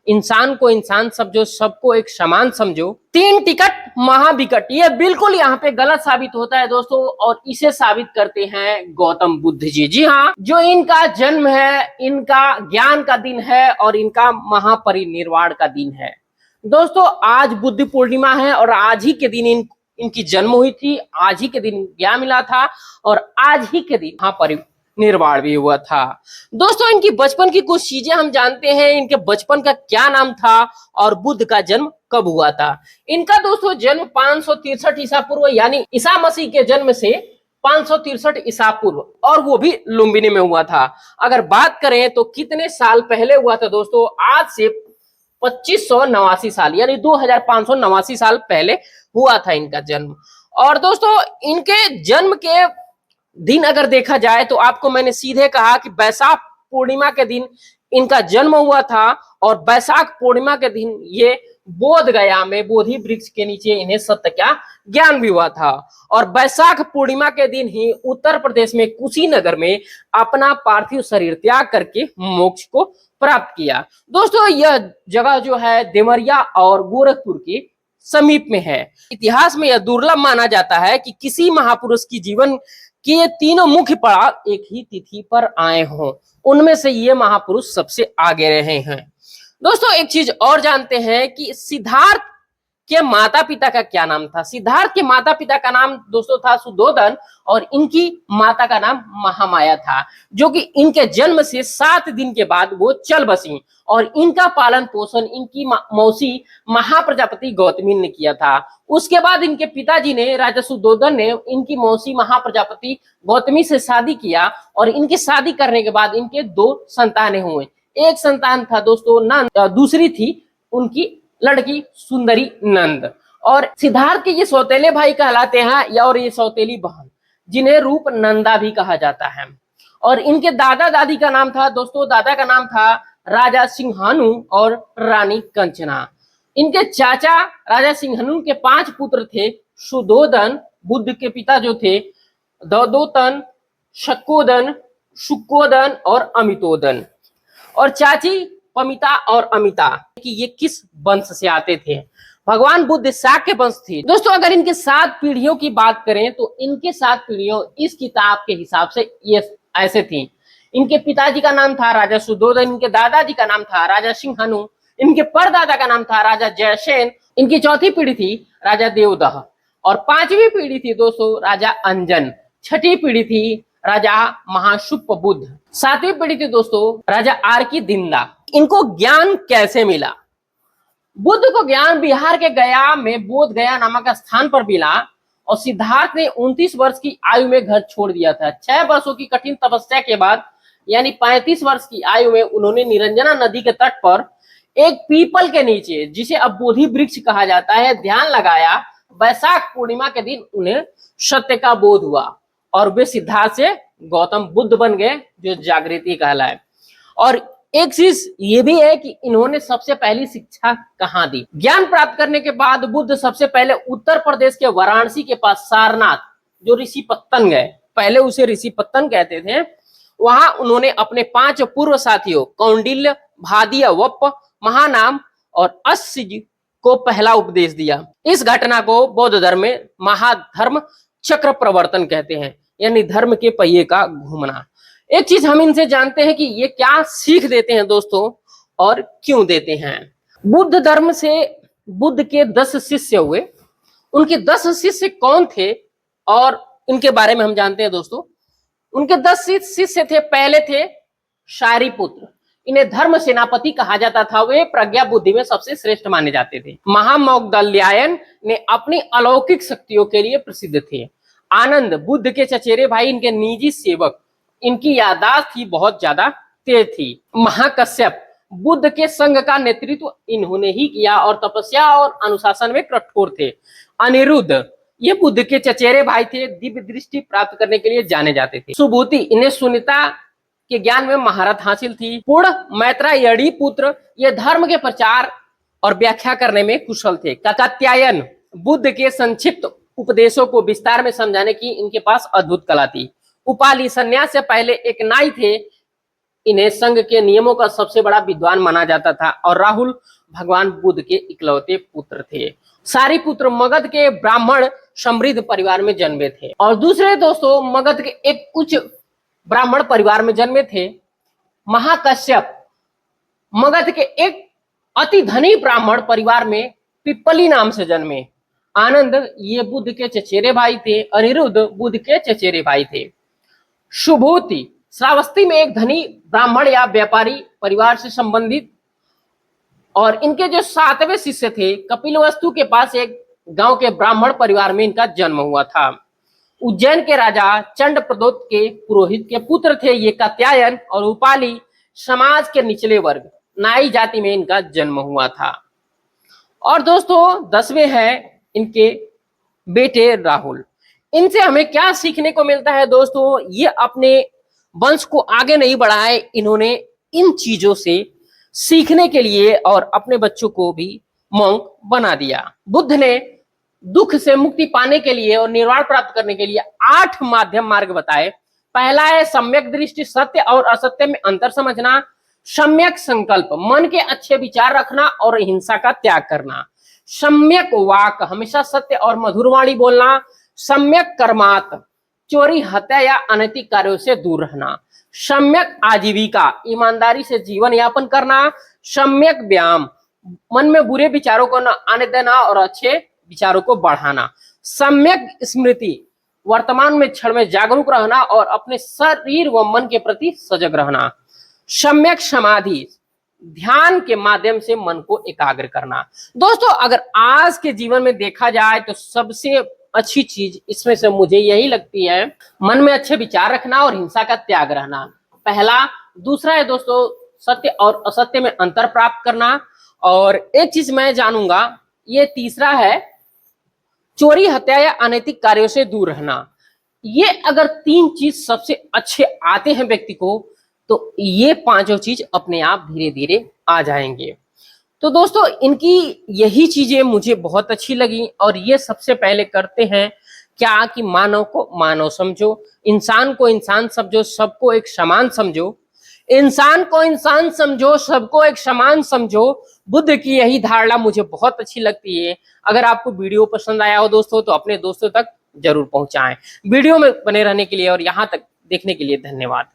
इंसान को इंसान समझो, सबको एक समान समझो। 3 टिकट महाविकट, ये बिल्कुल यहाँ पे गलत साबित होता है दोस्तों, और इसे साबित करते हैं गौतम बुद्ध जी। जी हाँ, जो इनका जन्म है, इनका ज्ञान का दिन है और इनका महापरिनिर्वाण का दिन है। दोस्तों आज बुद्ध पूर्णिमा है और आज ही के दिन इनकी जन्म हुई थी, आज ही के दिन ज्ञान मिला था और आज ही के दिन महापरिनिर्वाण भी हुआ था। दोस्तों इनकी बचपन की कुछ चीजें हम जानते हैं, इनके बचपन का क्या नाम था और बुद्ध का जन्म कब हुआ था। इनका दोस्तों जन्म 563 ईसा पूर्व यानी ईसा मसीह के जन्म से 563 ईसा पूर्व, और वो भी लुम्बिनी में हुआ था। अगर बात करें तो कितने साल पहले हुआ था दोस्तों, आज से 2589 साल यानी 2589 साल पहले हुआ था इनका जन्म। और दोस्तों इनके जन्म के दिन अगर देखा जाए तो आपको मैंने सीधे कहा कि बैसाख पूर्णिमा के दिन इनका जन्म हुआ था, और बैसाख पूर्णिमा के दिन ये बोध गया में बोधि वृक्ष के नीचे इन्हें सत्य का ज्ञान भी हुआ था। और बैसाख पूर्णिमा के दिन ही उत्तर प्रदेश में कुशीनगर में अपना पार्थिव शरीर त्याग करके मोक्ष को प्राप्त किया। दोस्तों यह जगह जो है देवरिया और गोरखपुर के समीप में है। इतिहास में यह दुर्लभ माना जाता है कि किसी महापुरुष की जीवन कि ये तीनों मुख्य पड़ाव एक ही तिथि पर आए हों, उनमें से ये महापुरुष सबसे आगे रहे हैं। दोस्तों एक चीज और जानते हैं कि सिद्धार्थ के माता पिता का क्या नाम था। सिद्धार्थ के माता पिता का नाम दोस्तों था सुद्धोधन और इनकी माता का नाम महामाया था, जो कि इनके जन्म से 7 दिन के बाद वो चल बसी, और इनका पालन पोषण इनकी मौसी महाप्रजापति गौतमी ने किया था। उसके बाद इनके पिताजी ने, राजा सुद्धोधन ने, इनकी मौसी महाप्रजापति गौतमी से शादी किया, और इनकी शादी करने के बाद इनके 2 संतानें हुए। एक संतान था दोस्तों नंद, दूसरी थी उनकी लड़की सुंदरी नंद। और सिद्धार्थ के ये सौतेले भाई कहलाते हैं और ये सौतेली बहन, जिन्हें रूप नंदा भी कहा जाता है। और इनके दादा दादी का नाम था दोस्तों, दादा का नाम था राजा सिंहानु और रानी कंचना। इनके चाचा राजा सिंहानु के 5 पुत्र थे। सुद्धोधन, बुद्ध के पिता जो थे ददोतन, शक्कोदन, शुक्कोदन और अमितोदन, और चाची पमिता और अमिता, कि ये किस वंश से आते थे। भगवान बुद्ध शाक्य वंश थी। दोस्तों अगर इनके 7 पीढ़ियों की बात करें तो इनके 7 पीढ़ियों इस किताब के हिसाब से ये ऐसे थी। इनके पिताजी का नाम था राजा सुद्धोधन, इनके दादाजी का नाम था राजा सिंहानु, इनके परदादा का नाम था राजा जयसेन, इनकी 4थी पीढ़ी थी राजा देवदह, और 5वीं पीढ़ी थी दोस्तों राजा अंजन, 6ठी पीढ़ी थी राजा महाशुप बुद्ध, 7वीं पीढ़ी थी दोस्तों राजा आर्की दिंदा। इनको ज्ञान कैसे मिला? बुद्ध को ज्ञान बिहार के गया में बोध गया नामक स्थान पर मिला, और सिद्धार्थ ने 29 वर्ष की आयु में घर छोड़ दिया था। 6 वर्षों की कठिन तपस्या के बाद यानी 35 वर्ष की आयु में उन्होंने निरंजना नदी के तट पर एक पीपल के नीचे, जिसे अब बोधि वृक्ष कहा जाता है, ध्यान लगाया। बैसाख पूर्णिमा के दिन उन्हें सत्य का बोध हुआ और वे सिद्धार्थ से गौतम बुद्ध बन गए, जो जागृति कहलाए। और एक चीज ये भी है कि इन्होंने सबसे पहली शिक्षा कहाँ दी। ज्ञान प्राप्त करने के बाद बुद्ध सबसे पहले उत्तर प्रदेश के वाराणसी के पास सारनाथ, जो ऋषिपत्तन गए, पहले उसे ऋषिपत्तन कहते थे, वहां उन्होंने अपने 5 पूर्व साथियों कौंडिल्य, भादिया, वप्प, महानाम और अस्य को पहला उपदेश दिया। इस घटना को बौद्ध धर्म में महाधर्म चक्र प्रवर्तन कहते हैं, यानी धर्म के पहिए का घूमना। एक चीज हम इनसे जानते हैं कि ये क्या सीख देते हैं दोस्तों, और क्यों देते हैं। बुद्ध धर्म से बुद्ध के 10 शिष्य हुए। उनके 10 शिष्य कौन थे और इनके बारे में हम जानते हैं दोस्तों। उनके 10 शिष्य थे। पहले थे शारिपुत्र, इन्हें धर्म सेनापति कहा जाता था। वे प्रज्ञा बुद्धि में सबसे श्रेष्ठ माने जाते थे। महामौगदल्यायन ने अपनी अलौकिक शक्तियों के लिए प्रसिद्ध थे। आनंद, बुद्ध के चचेरे भाई, इनके निजी सेवक, इनकी याददाश्त ही बहुत ज्यादा तेज थी। महाकश्यप, बुद्ध के संघ का नेतृत्व इन्होंने ही किया और तपस्या और अनुशासन में कठोर थे। अनिरुद्ध, ये बुद्ध के चचेरे भाई थे, दिव्य दृष्टि प्राप्त करने के लिए जाने जाते थे। सुबूति, इन्हें शून्यता के ज्ञान में महारत हासिल थी। पूर्ण मैत्रायणी पुत्र, ये धर्म के प्रचार और व्याख्या करने में कुशल थे। कात्यायन, बुद्ध के संक्षिप्त उपदेशों को विस्तार में समझाने की इनके पास अद्भुत कला थी। उपालि, संन्यास से पहले एक नाई थे, इन्हें संघ के नियमों का सबसे बड़ा विद्वान माना जाता था और राहुल भगवान बुद्ध के इकलौते पुत्र थे। सारिपुत्र मगध के ब्राह्मण समृद्ध परिवार में जन्मे थे और दूसरे दोस्तों मगध के एक उच्च ब्राह्मण परिवार में जन्मे थे। महाकश्यप मगध के एक अति धनी ब्राह्मण परिवार में पिप्पली नाम से जन्मे। आनंद ये बुद्ध के चचेरे भाई थे। अनिरुद्ध बुद्ध के चचेरे भाई थे। शुभूति श्रावस्ती में एक धनी ब्राह्मण या व्यापारी परिवार से संबंधित और इनके जो 7वें शिष्य थे कपिलवस्तु के पास एक गांव के ब्राह्मण परिवार में इनका जन्म हुआ था। उज्जैन के राजा चंड प्रदोत के पुरोहित के पुत्र थे ये कात्यायन और उपाली समाज के निचले वर्ग नाई जाति में इनका जन्म हुआ था। और दोस्तों 10वें हैं इनके बेटे राहुल। इनसे हमें क्या सीखने को मिलता है दोस्तों, ये अपने वंश को आगे नहीं बढ़ाए, इन्होंने इन चीजों से सीखने के लिए और अपने बच्चों को भी मॉन्क बना दिया। बुद्ध ने दुख से मुक्ति पाने के लिए और निर्वाण प्राप्त करने के लिए 8 माध्यम मार्ग बताए। पहला है सम्यक दृष्टि, सत्य और असत्य में अंतर समझना। सम्यक संकल्प, मन के अच्छे विचार रखना और हिंसा का त्याग करना। सम्यक वाक, हमेशा सत्य और मधुर वाणी बोलना। सम्यक कर्मात, चोरी हत्या या अनैतिक कार्यों से दूर रहना। सम्यक आजीविका, ईमानदारी से जीवन यापन करना। सम्यक व्यायाम, मन में बुरे विचारों को न आने देना और अच्छे विचारों को बढ़ाना। सम्यक स्मृति, वर्तमान में क्षण में जागरूक रहना और अपने शरीर व मन के प्रति सजग रहना। सम्यक समाधि, ध्यान के माध्यम से मन को एकाग्र करना। दोस्तों अगर आज के जीवन में देखा जाए तो सबसे अच्छी चीज इसमें से मुझे यही लगती है, मन में अच्छे विचार रखना और हिंसा का त्याग रहना पहला। दूसरा है दोस्तों सत्य और असत्य में अंतर प्राप्त करना। और एक चीज मैं जानूंगा, ये तीसरा है चोरी हत्या या अनैतिक कार्यों से दूर रहना। ये अगर 3 चीज सबसे अच्छे आते हैं व्यक्ति को तो ये 5 चीज अपने आप धीरे धीरे आ जाएंगे। तो दोस्तों इनकी यही चीजें मुझे बहुत अच्छी लगी और ये सबसे पहले करते हैं क्या कि मानव को मानव समझो, इंसान को इंसान समझो, सबको एक समान समझो। इंसान को इंसान समझो, सबको एक समान समझो। बुद्ध की यही धारणा मुझे बहुत अच्छी लगती है। अगर आपको वीडियो पसंद आया हो दोस्तों तो अपने दोस्तों तक जरूर पहुंचाएं। वीडियो में बने रहने के लिए और यहाँ तक देखने के लिए धन्यवाद।